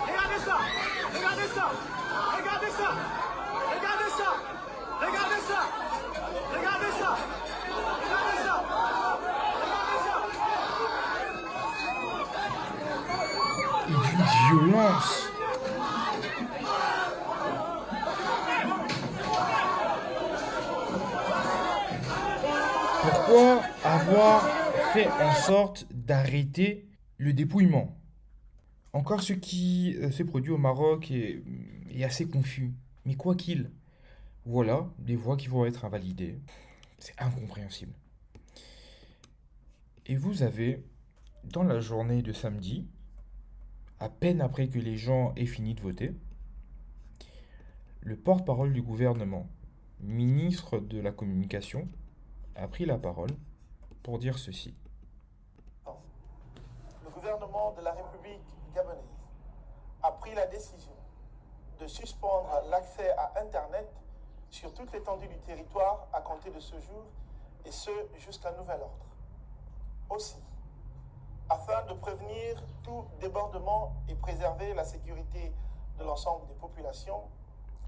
regardez ça, regardez ça, regardez ça. Regardez ça! Regardez ça! Regardez ça! Regardez ça! Regardez ça! Et d'une violence! Pourquoi avoir fait en sorte d'arrêter le dépouillement? Encore ce qui s'est produit au Maroc est assez confus. Mais quoi qu'il, voilà des voix qui vont être invalidées. C'est incompréhensible. Et vous avez, dans la journée de samedi, à peine après que les gens aient fini de voter, le porte-parole du gouvernement, ministre de la Communication, a pris la parole pour dire ceci. Le gouvernement de la République gabonaise a pris la décision de suspendre l'accès à Internet sur toute l'étendue du territoire à compter de ce jour, et ce jusqu'à nouvel ordre. Aussi, afin de prévenir tout débordement et préserver la sécurité de l'ensemble des populations.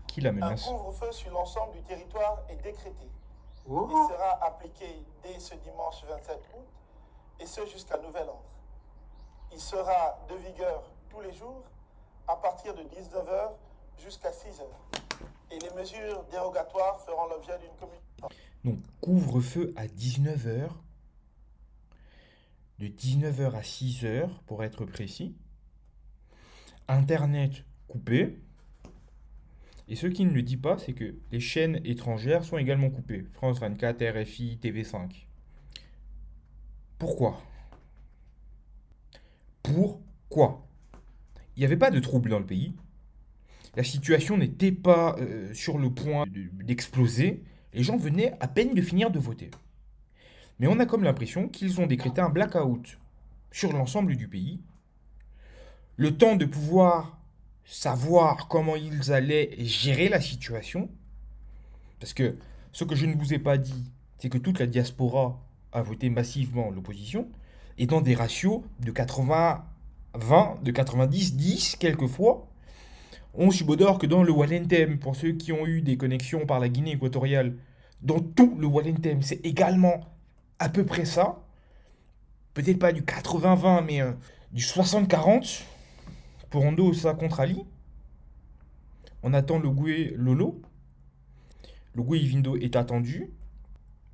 Qui la Un menace? couvre-feu sur l'ensemble du territoire est décrété. Oh. Il sera appliqué dès ce dimanche 27 août et ce jusqu'à nouvel ordre. Il sera de vigueur tous les jours à partir de 19h jusqu'à 6h. Et les mesures dérogatoires feront l'objet d'une communication. Donc, couvre-feu à 19h. De 19h à 6h, pour être précis. Internet coupé. Et ce qui ne le dit pas, c'est que les chaînes étrangères sont également coupées. France 24, RFI, TV5. Pourquoi? Pourquoi? Il n'y avait pas de trouble dans le pays. La situation n'était pas sur le point d'exploser. Les gens venaient à peine de finir de voter. Mais on a comme l'impression qu'ils ont décrété un blackout sur l'ensemble du pays. Le temps de pouvoir savoir comment ils allaient gérer la situation. Parce que ce que je ne vous ai pas dit, c'est que toute la diaspora a voté massivement l'opposition, et dans des ratios de 80-20, de 90-10 quelquefois. On subodore que dans le Wallentem, pour ceux qui ont eu des connexions par la Guinée équatoriale, dans tout le Wallentem, c'est également à peu près ça. Peut-être pas du 80-20, mais du 60-40 pour Ndosa contre Ali. On attend le Goué Lolo. Le Goué Ivindo est attendu.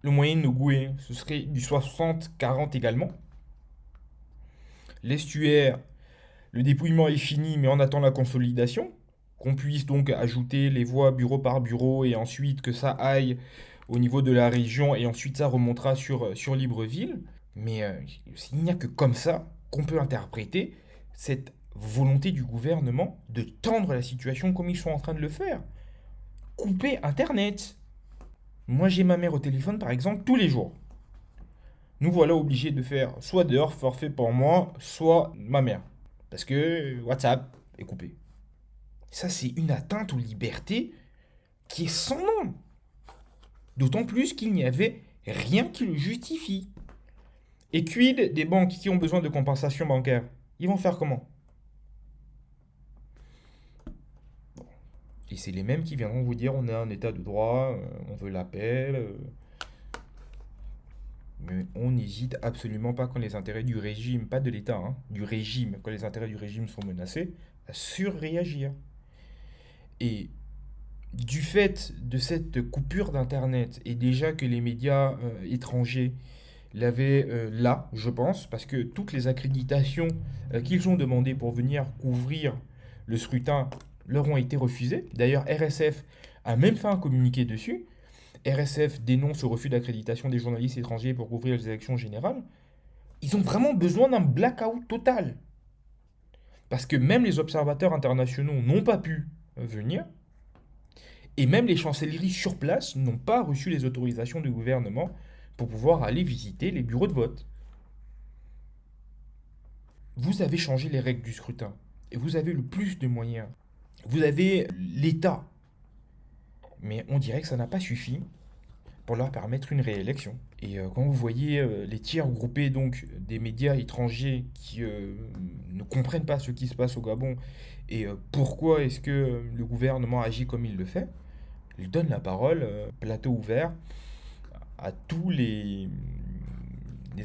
Le moyen de Goué, ce serait du 60-40 également. L'estuaire, le dépouillement est fini, mais on attend la consolidation. Qu'on puisse donc ajouter les voix bureau par bureau et ensuite que ça aille au niveau de la région et ensuite ça remontera sur Libreville. Mais il n'y a que comme ça qu'on peut interpréter cette volonté du gouvernement de tendre la situation comme ils sont en train de le faire. Couper Internet. Moi j'ai ma mère au téléphone par exemple tous les jours. Nous voilà obligés de faire soit de hors forfait pour moi, soit ma mère. Parce que WhatsApp est coupé. Ça, c'est une atteinte aux libertés qui est sans nom. D'autant plus qu'il n'y avait rien qui le justifie. Et quid des banques qui ont besoin de compensation bancaire? Ils vont faire comment? Bon. Et c'est les mêmes qui viendront vous dire on est un état de droit, on veut la paix. Mais on n'hésite absolument pas quand les intérêts du régime, pas de l'État, hein, du régime, quand les intérêts du régime sont menacés, à surréagir. Et du fait de cette coupure d'Internet, et déjà que les médias étrangers l'avaient là, je pense, parce que toutes les accréditations qu'ils ont demandées pour venir couvrir le scrutin leur ont été refusées. D'ailleurs, RSF a même fait un communiqué dessus. RSF dénonce le refus d'accréditation des journalistes étrangers pour couvrir les élections générales. Ils ont vraiment besoin d'un blackout total. Parce que même les observateurs internationaux n'ont pas pu venir. Et même les chancelleries sur place n'ont pas reçu les autorisations du gouvernement pour pouvoir aller visiter les bureaux de vote. Vous avez changé les règles du scrutin. Et vous avez le plus de moyens. Vous avez l'État. Mais on dirait que ça n'a pas suffi pour leur permettre une réélection. Et quand vous voyez les tiers groupés donc, des médias étrangers qui ne comprennent pas ce qui se passe au Gabon et pourquoi est-ce que le gouvernement agit comme il le fait, il donne la parole, plateau ouvert, à tous les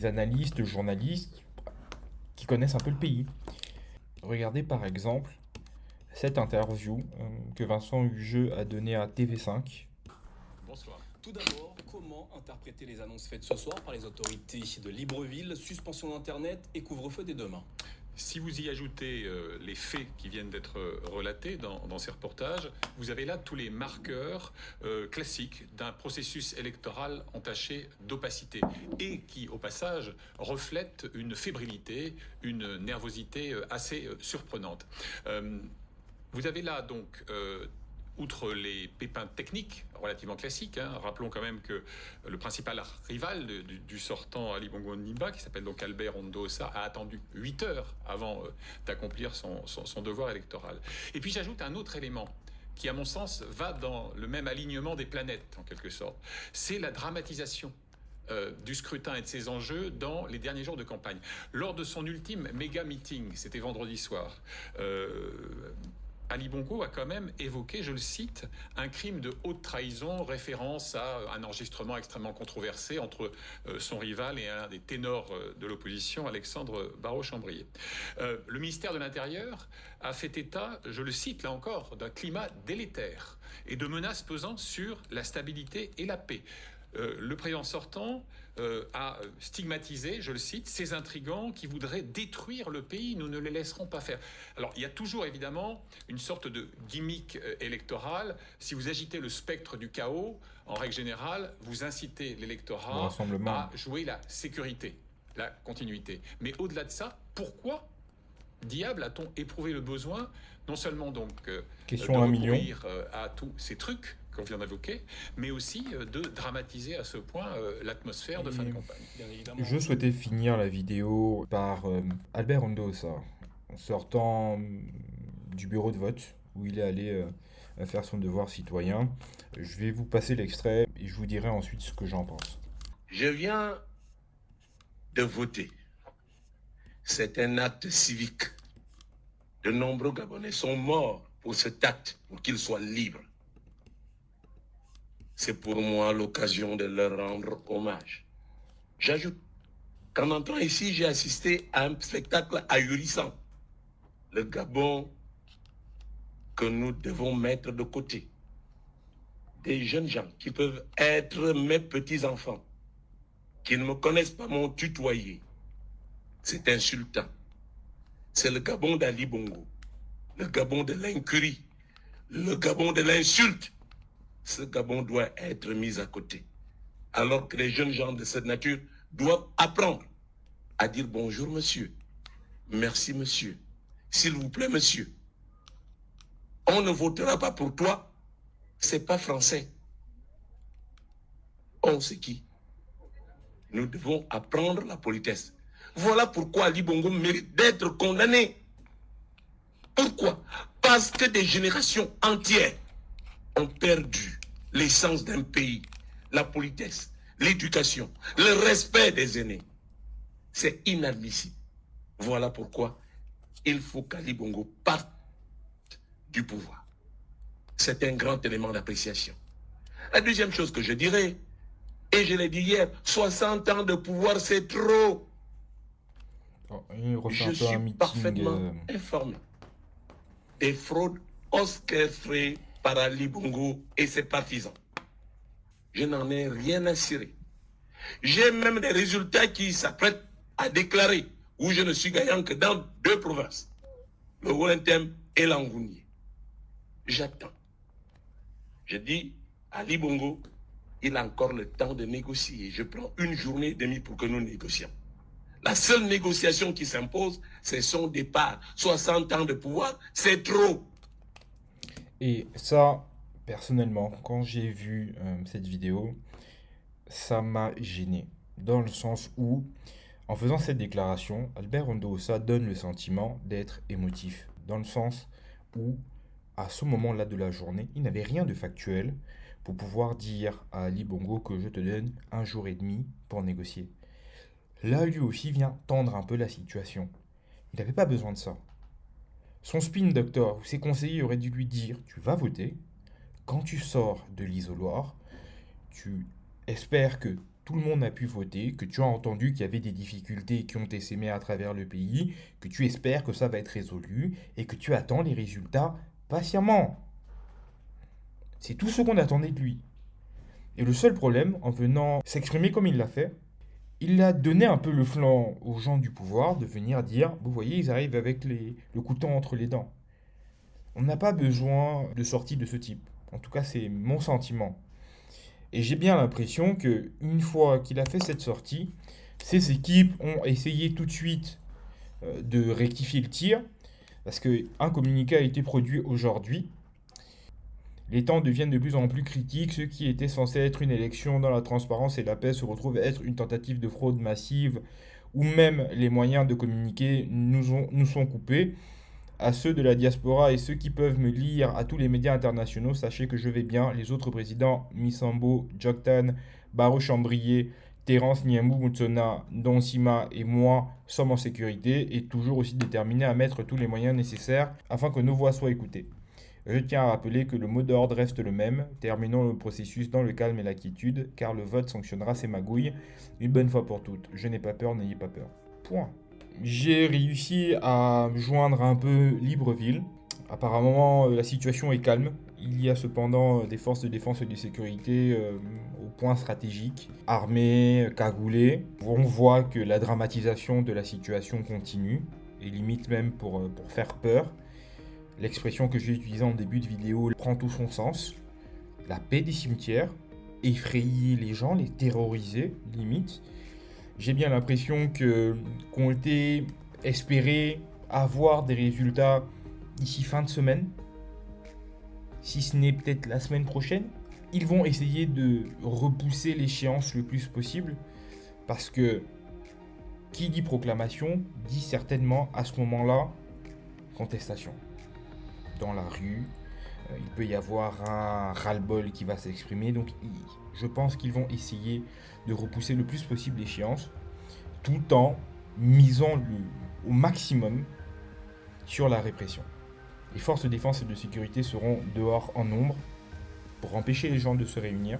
analystes, journalistes qui connaissent un peu le pays. Regardez par exemple cette interview que Vincent Hugeux a donnée à TV5. Bonsoir. Tout d'abord, comment interpréter les annonces faites ce soir par les autorités de Libreville, suspension d'Internet et couvre-feu dès demain? Si vous y ajoutez les faits qui viennent d'être relatés dans ces reportages, vous avez là tous les marqueurs classiques d'un processus électoral entaché d'opacité et qui, au passage, reflète une fébrilité, une nervosité assez surprenante. Vous avez là donc, outre les pépins techniques relativement classiques, hein, rappelons quand même que le principal rival du sortant Ali Bongo Ondimba, qui s'appelle donc Albert Ndosa, a attendu 8 heures avant d'accomplir son devoir électoral. Et puis j'ajoute un autre élément qui, à mon sens, va dans le même alignement des planètes, en quelque sorte. C'est la dramatisation du scrutin et de ses enjeux dans les derniers jours de campagne. Lors de son ultime méga meeting, c'était vendredi soir, Ali Bongo a quand même évoqué, je le cite, un crime de haute trahison, référence à un enregistrement extrêmement controversé entre son rival et un des ténors de l'opposition, Alexandre Barraud-Chambrier. Le ministère de l'Intérieur a fait état, je le cite là encore, d'un climat délétère et de menaces pesant sur la stabilité et la paix. Le président sortant a stigmatisé, je le cite, ces intrigants qui voudraient détruire le pays. Nous ne les laisserons pas faire. Alors, il y a toujours évidemment une sorte de gimmick électoral. Si vous agitez le spectre du chaos, en règle générale, vous incitez l'électorat à jouer la sécurité, la continuité. Mais au-delà de ça, pourquoi diable a-t-on éprouvé le besoin, non seulement donc de recourir à tous ces trucs qu'on vient d'évoquer, mais aussi de dramatiser à ce point l'atmosphère de fin de campagne. Je souhaitais finir la vidéo par Albert Ondosa, sortant du bureau de vote, où il est allé faire son devoir citoyen. Je vais vous passer l'extrait et je vous dirai ensuite ce que j'en pense. Je viens de voter. C'est un acte civique. De nombreux Gabonais sont morts pour cet acte, pour qu'ils soient libres. C'est pour moi l'occasion de leur rendre hommage. J'ajoute qu'en entrant ici, j'ai assisté à un spectacle ahurissant. Le Gabon que nous devons mettre de côté. Des jeunes gens qui peuvent être mes petits-enfants, qui ne me connaissent pas, m'ont tutoyé. C'est insultant. C'est le Gabon d'Ali Bongo, le Gabon de l'incurie, le Gabon de l'insulte. Ce Gabon doit être mis à côté. Alors que les jeunes gens de cette nature doivent apprendre à dire bonjour monsieur, merci monsieur, s'il vous plaît monsieur. On ne votera pas pour toi, c'est pas français. On sait qui. Nous devons apprendre la politesse. Voilà pourquoi Ali Bongo mérite d'être condamné. Pourquoi? Parce que des générations entières ont perdu l'essence d'un pays, la politesse, l'éducation, le respect des aînés. C'est inadmissible. Voilà pourquoi il faut qu'Ali Bongo parte du pouvoir. C'est un grand élément d'appréciation. La deuxième chose que je dirais, et je l'ai dit hier, 60 ans de pouvoir, c'est trop. Je suis parfaitement informé des fraudes orchestrées par Ali Bongo et ses partisans. Je n'en ai rien à cirer. J'ai même des résultats qui s'apprêtent à déclarer où je ne suis gagnant que dans 2 provinces, le Welentem et l'Angounié. J'attends. Je dis, Ali Bongo, il a encore le temps de négocier. Je prends 1 journée et demie pour que nous négocions. La seule négociation qui s'impose, c'est son départ. 60 ans de pouvoir, c'est trop. Et ça, personnellement, quand j'ai vu cette vidéo, ça m'a gêné. Dans le sens où, en faisant cette déclaration, Albert Ondosa donne le sentiment d'être émotif. Dans le sens où, à ce moment-là de la journée, il n'avait rien de factuel pour pouvoir dire à Ali Bongo que je te donne 1 jour et demi pour négocier. Là, lui aussi vient tendre un peu la situation. Il n'avait pas besoin de ça. Son spin doctor ou ses conseillers auraient dû lui dire « Tu vas voter. Quand tu sors de l'isoloir, tu espères que tout le monde a pu voter, que tu as entendu qu'il y avait des difficultés qui ont essaimé à travers le pays, que tu espères que ça va être résolu et que tu attends les résultats patiemment. » C'est tout ce qu'on attendait de lui. Et le seul problème, en venant s'exprimer comme il l'a fait, il a donné un peu le flanc aux gens du pouvoir de venir dire « Vous voyez, ils arrivent avec le couteau entre les dents. » On n'a pas besoin de sortie de ce type. En tout cas, c'est mon sentiment. Et j'ai bien l'impression qu'une fois qu'il a fait cette sortie, ses équipes ont essayé tout de suite de rectifier le tir, parce qu'un communiqué a été produit aujourd'hui. Les temps deviennent de plus en plus critiques. Ce qui était censé être une élection dans la transparence et la paix se retrouve être une tentative de fraude massive, où même les moyens de communiquer nous sont coupés. À ceux de la diaspora et ceux qui peuvent me lire à tous les médias internationaux, sachez que je vais bien. Les autres présidents, Misambo, Joktan, Barraud-Chambrier, Terence Niamou Moutsona, Donsima et moi sommes en sécurité et toujours aussi déterminés à mettre tous les moyens nécessaires afin que nos voix soient écoutées. Je tiens à rappeler que le mot d'ordre reste le même, terminons le processus dans le calme et la quiétude, car le vote sanctionnera ces magouilles une bonne fois pour toutes. Je n'ai pas peur, n'ayez pas peur. Point. J'ai réussi à joindre un peu Libreville. Apparemment, la situation est calme. Il y a cependant des forces de défense et de sécurité au point stratégique, armées, cagoulées. On voit que la dramatisation de la situation continue, et limite même pour faire peur. L'expression que j'ai utilisée en début de vidéo prend tout son sens. La paix des cimetières, effrayer les gens, les terroriser, limite. J'ai bien l'impression qu'on était espéré avoir des résultats d'ici fin de semaine, si ce n'est peut-être la semaine prochaine. Ils vont essayer de repousser l'échéance le plus possible, parce que qui dit proclamation dit certainement à ce moment-là contestation. Dans la rue, il peut y avoir un ras-le-bol qui va s'exprimer, donc je pense qu'ils vont essayer de repousser le plus possible l'échéance, tout en misant au maximum sur la répression. Les forces de défense et de sécurité seront dehors en nombre pour empêcher les gens de se réunir,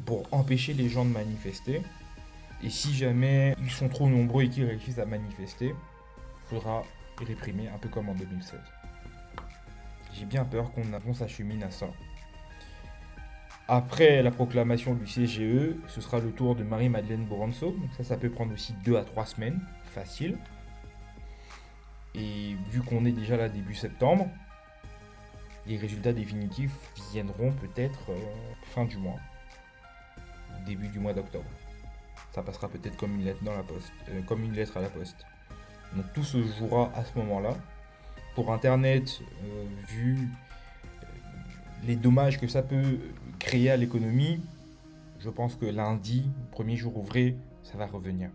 pour empêcher les gens de manifester. Et si jamais ils sont trop nombreux et qu'ils réussissent à manifester, il faudra les réprimer, un peu comme en 2016. J'ai bien peur qu'on s'achemine à ça. Après la proclamation du CGE, ce sera le tour de Marie-Madeleine Boranso. Donc ça peut prendre aussi 2 à 3 semaines, facile. Et vu qu'on est déjà là début septembre, les résultats définitifs viendront peut-être fin du mois, début du mois d'octobre. Ça passera peut-être comme une lettre comme une lettre à la poste. Donc tout se jouera à ce moment-là. Pour Internet, vu les dommages que ça peut créer à l'économie, je pense que lundi, premier jour ouvré, ça va revenir.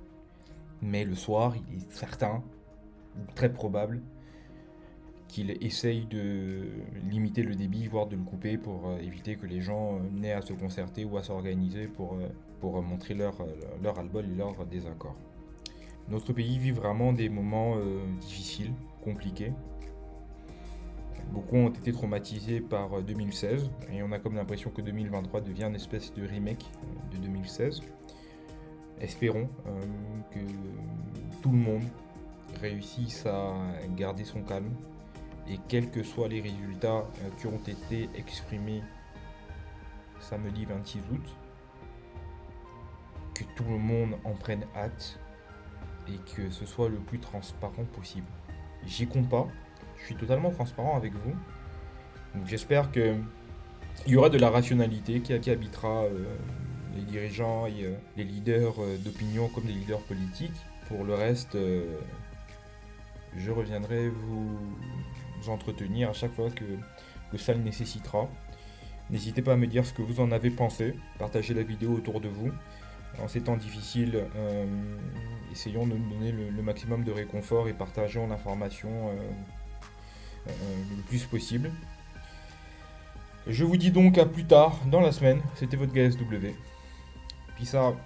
Mais le soir, il est certain, ou très probable, qu'il essaye de limiter le débit, voire de le couper pour éviter que les gens n'aient à se concerter ou à s'organiser pour montrer leur ras-le-bol et leur désaccord. Notre pays vit vraiment des moments difficiles, compliqués. Beaucoup ont été traumatisés par 2016 et on a comme l'impression que 2023 devient une espèce de remake de 2016. Espérons que tout le monde réussisse à garder son calme et quels que soient les résultats qui ont été exprimés samedi 26 août, que tout le monde en prenne hâte et que ce soit le plus transparent possible. J'y compte pas. Je suis totalement transparent avec vous. Donc j'espère qu'il y aura de la rationalité qui habitera les dirigeants et les leaders d'opinion comme les leaders politiques. Pour le reste, je reviendrai vous entretenir à chaque fois que ça le nécessitera. N'hésitez pas à me dire ce que vous en avez pensé. Partagez la vidéo autour de vous. En ces temps difficiles, essayons de nous donner le maximum de réconfort et partageons l'information le plus possible. Je vous dis donc à plus tard dans la semaine. C'était votre GSW. Peace out.